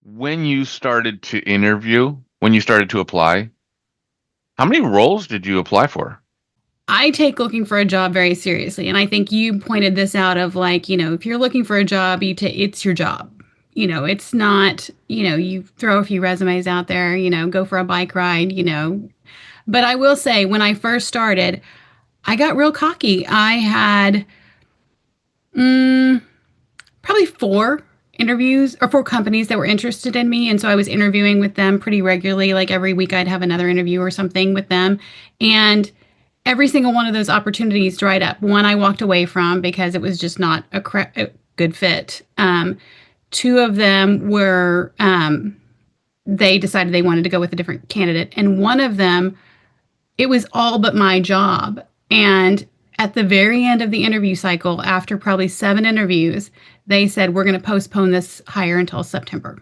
When you started to interview, when you started to apply, how many roles did you apply for? I take looking for a job very seriously. And I think you pointed this out of like, if you're looking for a job, it's your job. It's not, you throw a few resumes out there, go for a bike ride, But I will say, when I first started, I got real cocky. I had mm, probably four companies that were interested in me. And so I was interviewing with them pretty regularly. Like every week, I'd have another interview or something with them. And every single one of those opportunities dried up. One I walked away from because it was just not a good fit. Two of them were, they decided they wanted to go with a different candidate. And one of them, it was all but my job. And at the very end of the interview cycle, after probably 7 interviews, they said, we're going to postpone this hire until September.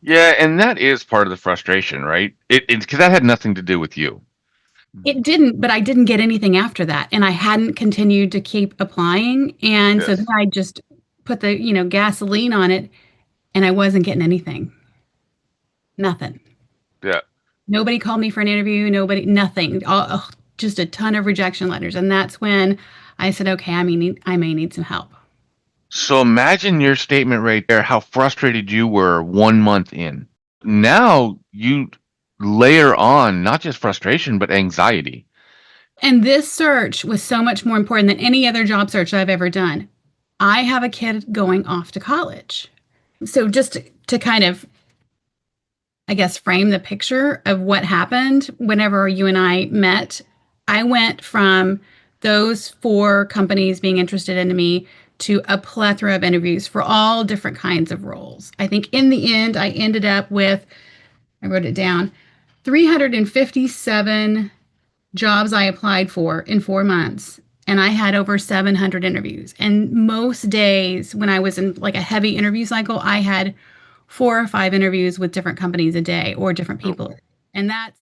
Yeah, and that is part of the frustration, right? It's because that had nothing to do with you. It didn't, but I didn't get anything after that. And I hadn't continued to keep applying. And so then Yes. I just put the, gasoline on it and I wasn't getting anything. Nothing. Yeah. Nobody called me for an interview. Nobody, nothing. Just a ton of rejection letters. And that's when I said, okay, I may need some help. So imagine your statement right there, how frustrated you were 1 month in. Now you layer on not just frustration, but anxiety. And this search was so much more important than any other job search I've ever done. I have a kid going off to college. So just to kind of, I guess, frame the picture of what happened whenever you and I met, I went from those four companies being interested in me to a plethora of interviews for all different kinds of roles. I think in the end, I ended up with, I wrote it down, 357 jobs I applied for in 4 months. And I had over 700 interviews. And most days when I was in like a heavy interview cycle, I had 4 or 5 interviews with different companies a day or different Oh, people. And that's